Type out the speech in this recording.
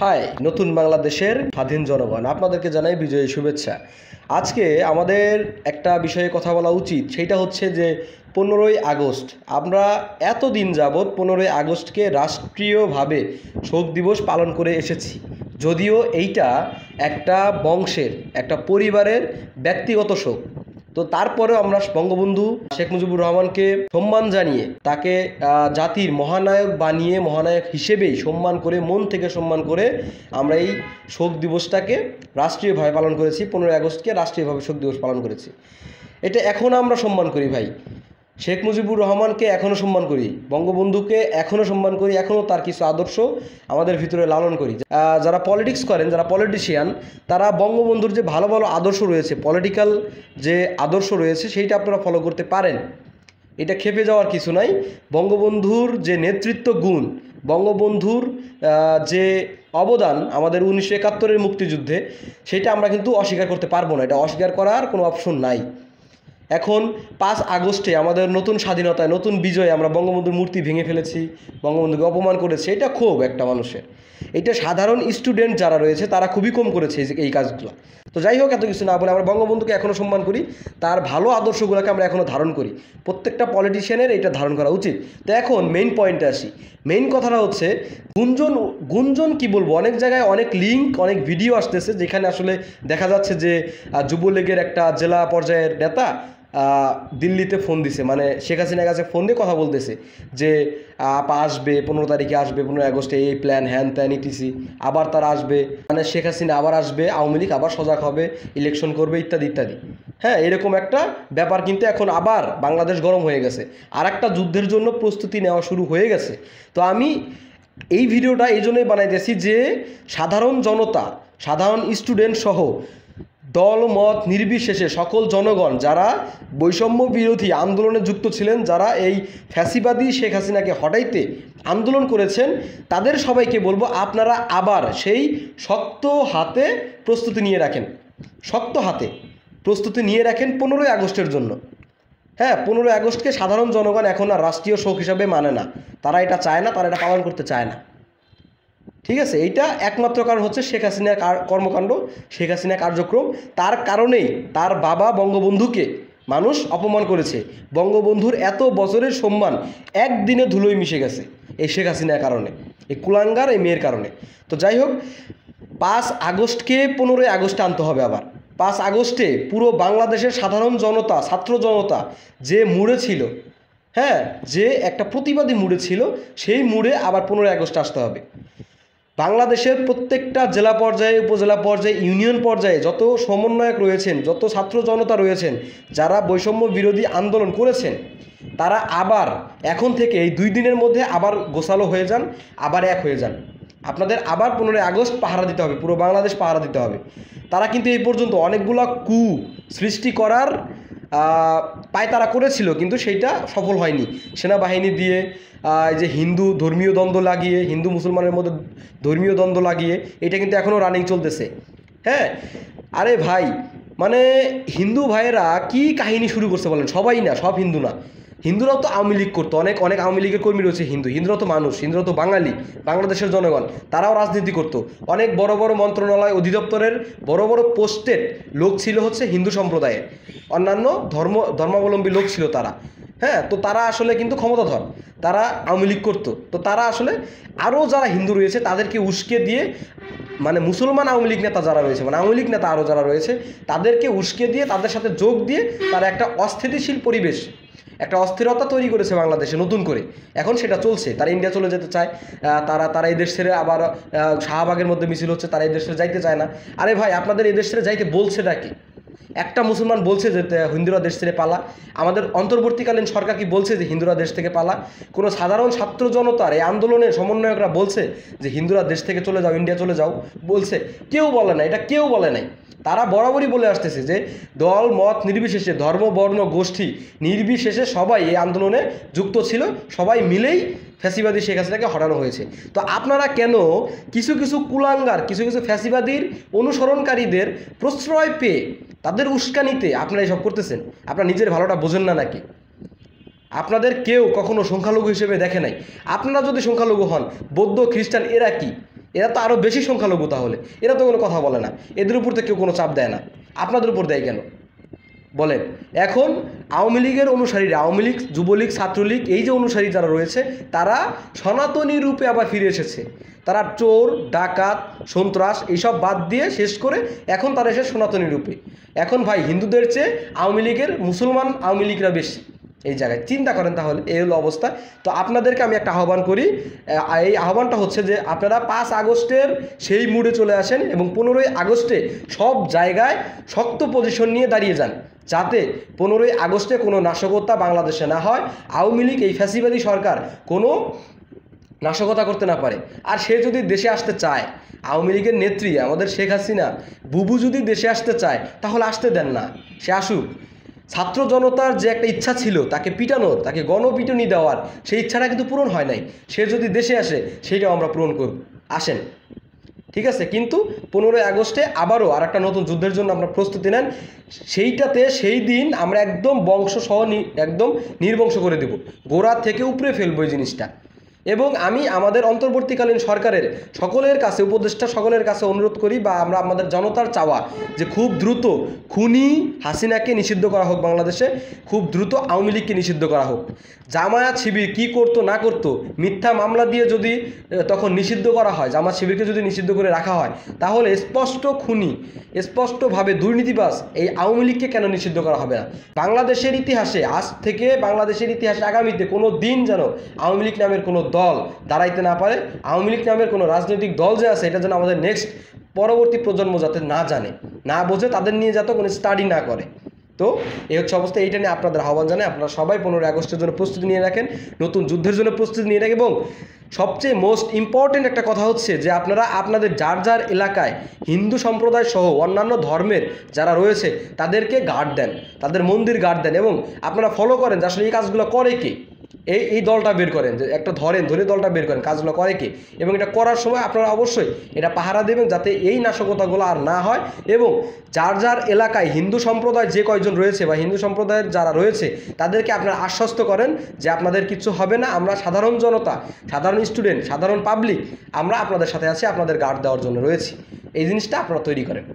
High নতুন বাংলাদেশের স্বাধীন জনগণ, আপনাদেরকে জানাই বিজয়ী শুভেচ্ছা। আজকে আমাদের একটা বিষয়ে কথা বলা উচিত, সেইটা হচ্ছে যে 15ই আগস্ট আমরা এতদিন যাবৎ 15ই আগস্টকে রাষ্ট্রীয়ভাবে শোক দিবস পালন করে এসেছি। যদিও এইটা একটা বংশের, একটা পরিবারের ব্যক্তিগত শোক, তো তারপরেও আমরা বঙ্গবন্ধু শেখ মুজিবুর রহমানকে সম্মান জানিয়ে তাকে জাতির মহানায়ক বানিয়ে মহানায়ক হিসেবেই সম্মান করে, মন থেকে সম্মান করে আমরা এই শোক দিবসটাকে রাষ্ট্রীয়ভাবে পালন করেছি। 15ই আগস্টকে রাষ্ট্রীয়ভাবে শোক দিবস পালন করেছি। এটা এখনও আমরা সম্মান করি ভাই। শেখ মুজিবুর রহমানকে এখনও সম্মান করি, বঙ্গবন্ধুকে এখনও সম্মান করি, এখনও তার কিছু আদর্শ আমাদের ভিতরে লালন করি। যারা পলিটিক্স করেন, যারা পলিটিশিয়ান, তারা বঙ্গবন্ধুর যে ভালো ভালো আদর্শ রয়েছে, পলিটিক্যাল যে আদর্শ রয়েছে, সেইটা আপনারা ফলো করতে পারেন। এটা খেপে যাওয়ার কিছু নাই। বঙ্গবন্ধুর যে নেতৃত্ব গুণ, বঙ্গবন্ধুর যে অবদান আমাদের 1971-এর মুক্তিযুদ্ধে, সেটা আমরা কিন্তু অস্বীকার করতে পারবো না। এটা অস্বীকার করার কোনো অপশন নাই। এখন 5 আগস্টে আমাদের নতুন স্বাধীনতায়, নতুন বিজয়ে আমরা বঙ্গবন্ধুর মূর্তি ভেঙে ফেলেছি, বঙ্গবন্ধুকে অপমান করেছি। এটা ক্ষোভ একটা মানুষের। এটা সাধারণ স্টুডেন্ট যারা রয়েছে তারা খুবই কম করেছে এই কাজগুলো। তো যাই হোক, এত কিছু না বলে আমরা বঙ্গবন্ধুকে এখনও সম্মান করি, তার ভালো আদর্শগুলোকে আমরা এখনও ধারণ করি। প্রত্যেকটা পলিটিশিয়ানের এটা ধারণ করা উচিত। তো এখন মেইন পয়েন্টে আসি। মেইন কথাটা হচ্ছে গুঞ্জন কি বলবো, অনেক জায়গায় অনেক লিঙ্ক, অনেক ভিডিও আসতেছে যেখানে আসলে দেখা যাচ্ছে যে যুবলীগের একটা জেলা পর্যায়ের নেতা দিল্লিতে ফোন দিছে, মানে শেখ হাসিনার কাছে ফোন দিয়ে কথা বলতেছে যে আপা আসবে 15 তারিখে আসবে, 15 আগস্টে এই প্ল্যান, হ্যান ত্যান ইটিসি, আবার তারা আসবে, মানে শেখ হাসিনা আবার আসবে, আওয়ামী লীগ আবার সজাগ হবে, ইলেকশন করবে, ইত্যাদি ইত্যাদি। হ্যাঁ, এরকম একটা ব্যাপার কিন্তু এখন আবার বাংলাদেশ গরম হয়ে গেছে, আর একটা যুদ্ধের জন্য প্রস্তুতি নেওয়া শুরু হয়ে গেছে। তো আমি এই ভিডিওটা এই জন্যই বানাইতেছি যে সাধারণ জনতা, সাধারণ স্টুডেন্ট সহ দল মত নির্বিশেষে সকল জনগণ যারা বৈষম্য বিরোধী আন্দোলনে যুক্ত ছিলেন, যারা এই ফ্যাসিবাদী শেখ হাসিনাকে হটাইতে আন্দোলন করেছেন, তাদের সবাইকে বলবো আপনারা আবার সেই শক্ত হাতে প্রস্তুতি নিয়ে রাখেন, শক্ত হাতে প্রস্তুতি নিয়ে রাখেন 15ই আগস্টের জন্য। হ্যাঁ, 15ই আগস্টকে সাধারণ জনগণ এখন আর রাষ্ট্রীয় শোক হিসাবে মানে না, তারা এটা চায় না, তারা এটা পালন করতে চায় না। ঠিক আছে, এইটা একমাত্র কারণ হচ্ছে শেখ হাসিনার কর্মকাণ্ড, শেখ হাসিনার কার্যক্রম। তার কারণেই তার বাবা বঙ্গবন্ধুকে মানুষ অপমান করেছে। বঙ্গবন্ধুর এত বছরের সম্মান একদিনে ধুলোয় মিশে গেছে এই শেখ হাসিনার কারণে, এই কুলাঙ্গার এই মেয়ের কারণে। তো যাই হোক, 5 আগস্টকে 15ই আগস্টে আনতে হবে আবার। 5 আগস্টে পুরো বাংলাদেশের সাধারণ জনতা, ছাত্র জনতা যে মুড়ে ছিল, হ্যাঁ, যে একটা প্রতিবাদী মুড়ে ছিল, সেই মুড়ে আবার 15ই আগস্টে আসতে হবে। বাংলাদেশের প্রত্যেকটা জেলা পর্যায়ে, উপজেলা পর্যায়ে, ইউনিয়ন পর্যায়ে যত সমন্বয়ক রয়েছেন, যত ছাত্র জনতা রয়েছেন, যারা বৈষম্য বিরোধী আন্দোলন করেছেন, তারা আবার এখন থেকে এই 2 দিনের মধ্যে আবার গোছালো হয়ে যান, আবার এক হয়ে যান। আপনাদের আবার 15ই আগস্ট পাহারা দিতে হবে, পুরো বাংলাদেশ পাহারা দিতে হবে। তারা কিন্তু এই পর্যন্ত অনেকগুলা সৃষ্টি করার পায়তারা করেছিল, কিন্তু সেইটা সফল হয়নি। সেনাবাহিনী দিয়ে এই যে হিন্দু ধর্মীয় দ্বন্দ্ব লাগিয়ে, হিন্দু মুসলমানের মধ্যে ধর্মীয় দ্বন্দ্ব লাগিয়ে, এটা কিন্তু এখনও রানিং চলতেছে। হ্যাঁ, আরে ভাই, মানে হিন্দু ভাইয়েরা কি কাহিনী শুরু করছে বলেন? সবাই না, সব হিন্দু না, হিন্দুরাও তো আওয়ামী লীগ করতো, অনেক অনেক আওয়ামী লীগের কর্মী রয়েছে হিন্দুরাও তো মানুষ, হিন্দুরাও তো বাঙালি, বাংলাদেশের জনগণ, তারাও রাজনীতি করতো। অনেক বড় বড় মন্ত্রণালয়, অধিদপ্তরের বড় বড় পোস্টের লোক ছিল হচ্ছে হিন্দু সম্প্রদায়ের, অন্যান্য ধর্মাবলম্বী লোক ছিল তারা। হ্যাঁ, তো তারা আসলে কিন্তু ক্ষমতাধর, তারা আওয়ামী লীগ করতো। তো তারা আসলে আরও যারা হিন্দু রয়েছে তাদেরকে উস্কে দিয়ে, মানে মুসলমান আওয়ামী লীগ নেতা যারা রয়েছে, মানে আওয়ামী লীগ নেতা আরও যারা রয়েছে, তাদেরকে উস্কে দিয়ে, তাদের সাথে যোগ দিয়ে তারা একটা অস্থিতিশীল পরিবেশ, একটা অস্থিরতা তৈরি করেছে বাংলাদেশে নতুন করে। এখন সেটা চলছে, তারা ইন্ডিয়া চলে যেতে চায়, তারা এই দেশ ছেড়ে আবার শাহবাগের মধ্যে মিছিল হচ্ছে, তারা এই দেশ ছেড়ে যাইতে চায় না। আরে ভাই, আপনাদের এই দেশ ছেড়ে যাইতে বলছে নাকি? একটা মুসলমান বলছে যে হিন্দুরা দেশ ছেড়ে পালা? আমাদের অন্তর্বর্তীকালীন সরকার কি বলছে যে হিন্দুরা দেশ থেকে পালা? কোনো সাধারণ ছাত্র জনতার এই আন্দোলনের সমন্বয়করা বলছে যে হিন্দুরা দেশ থেকে চলে যাও, ইন্ডিয়া চলে যাও? বলছে? কেউ বলে না, এটা কেউ বলে নাই। তারা বরাবরই বলে আসতেছে যে দল মত নির্বিশেষে, ধর্ম বর্ণ গোষ্ঠী নির্বিশেষে সবাই এই আন্দোলনে যুক্ত ছিল, সবাই মিলেই ফ্যাসিবাদী শেখ হাসিনাকে হটানো হয়েছে। তো আপনারা কেন কিছু কিছু কুলাঙ্গার, কিছু কিছু ফ্যাসিবাদীর অনুসরণকারীদের প্রশ্রয় পেয়ে, তাদের উস্কানিতে আপনারা এসব করতেছেন? আপনারা নিজের ভালোটা বোঝেন না নাকি? আপনাদের কেউ কখনো সংখ্যালঘু হিসেবে দেখে নাই। আপনারা যদি সংখ্যালঘু হন, বৌদ্ধ খ্রিস্টান এরা কি? এরা তো আরও বেশি সংখ্যালঘু, তাহলে এরা তো কোনো কথা বলে না, এদের উপর তো কেউ কোনো চাপ দেয় না, আপনাদের উপর দেয় কেন বলেন? এখন আওয়ামী লীগের অনুসারীরা, আওয়ামী লীগ, যুবলীগ, ছাত্রলীগ, এই যে অনুসারী যারা রয়েছে তারা সনাতনী রূপে আবার ফিরে এসেছে। তারা চোর, ডাকাত, সন্ত্রাস এইসব বাদ দিয়ে শেষ করে এখন তারা এসে সনাতনী রূপে। এখন ভাই হিন্দুদের চেয়ে আওয়ামী লীগের মুসলমান আওয়ামী লীগরা বেশি এই জায়গায়, চিন্তা করেন তাহলে এই হলো অবস্থা। তো আপনাদেরকে আমি একটা আহ্বান করি, এই আহ্বানটা হচ্ছে যে আপনারা 5 আগস্টের সেই মুডে চলে আসেন এবং 15ই আগস্টে সব জায়গায় শক্ত পজিশন নিয়ে দাঁড়িয়ে যান, যাতে 15ই আগস্টে কোনো নাশকতা বাংলাদেশে না হয়, আওয়ামী লীগ এই ফ্যাসিবাদী সরকার কোনো নাশকতা করতে না পারে। আর সে যদি দেশে আসতে চায়, আওয়ামী লীগের নেত্রী আমাদের শেখ হাসিনা বুবু যদি দেশে আসতে চায় তাহলে আসতে দেন না, সে আসুক। ছাত্র জনতার যে একটা ইচ্ছা ছিল তাকে পিটানোর, তাকে গণপিটুনি দেওয়ার, সেই ইচ্ছাটা কিন্তু পূরণ হয় নাই। সে যদি দেশে আসে সেইটাও আমরা পূরণ করব, আসেন, ঠিক আছে? কিন্তু 15ই আগস্টে আবারও আর একটা নতুন যুদ্ধের জন্য আমরা প্রস্তুতি নেন। সেইটাতে সেই দিন আমরা একদম বংশসহ একদম নির্বংশ করে দেব, গোড়া থেকে উপরে ফেলবো এই জিনিসটা। এবং আমি আমাদের অন্তর্বর্তীকালীন সরকারের সকলের কাছে, উপদেষ্টা সকলের কাছে অনুরোধ করি, বা আমরা আমাদের জনতার চাওয়া যে খুব দ্রুত খুনি হাসিনাকে নিষিদ্ধ করা হোক বাংলাদেশে, খুব দ্রুত আওয়ামী লীগকে নিষিদ্ধ করা হোক। জামায়াত শিবির কী করতো না করতো, মিথ্যা মামলা দিয়ে যদি তখন নিষিদ্ধ করা হয়, জামায়াত শিবিরকে যদি নিষিদ্ধ করে রাখা হয়, তাহলে স্পষ্ট খুনি, স্পষ্টভাবে দুর্নীতিবাজ এই আওয়ামী লীগকে কেন নিষিদ্ধ করা হবে না? বাংলাদেশের ইতিহাসে আজ থেকে, বাংলাদেশের ইতিহাসে আগামীতে কোনো দিন যেন আওয়ামী লীগ নামের কোনো দল দাঁড়াইতে না পারে। আওয়ামী লীগ নামের কোনো রাজনৈতিক দল যে আছে এটা যেন আমাদের নেক্সট পরবর্তী প্রজন্ম যাতে না জানে, না বোঝে, তাদের নিয়ে যাতে কোনো স্টাডি না করে। তো এই হচ্ছে অবস্থা, এইটা নিয়ে আপনাদের আহ্বান জানাই আপনারা সবাই 15ই আগস্টের জন্য প্রস্তুতি নিয়ে রাখেন, নতুন যুদ্ধের জন্য প্রস্তুতি নিয়ে রাখেন। এবং সবচেয়ে মোস্ট ইম্পর্টেন্ট একটা কথা হচ্ছে যে আপনারা আপনাদের যার যার এলাকায় হিন্দু সম্প্রদায় সহ অন্যান্য ধর্মের যারা রয়েছে তাদেরকে গার্ড দেন, তাদের মন্দির গার্ড দেন, এবং আপনারা ফলো করেন যে আসলে এই কাজগুলো করে কে, এই দলটা বের করেন, যে একটা ধরে দলটা বের করেন, কাজগুলো করে কে, এবং এটা করার সময় আপনারা অবশ্যই এটা পাহারা দেবেন যাতে এই নাশকতাগুলো আর না হয়। এবং যার যার এলাকায় হিন্দু সম্প্রদায় যে কয়জন রয়েছে বা হিন্দু সম্প্রদায়ের যারা রয়েছে তাদেরকে আপনারা আশ্বস্ত করেন যে আপনাদের কিছু হবে না, আমরা সাধারণ জনতা, সাধারণ স্টুডেন্ট, সাধারণ পাবলিক আমরা আপনাদের সাথে আছি, আপনাদের গার্ড দেওয়ার জন্য রয়েছি। এই জিনিসটা আপনারা তৈরি করেন।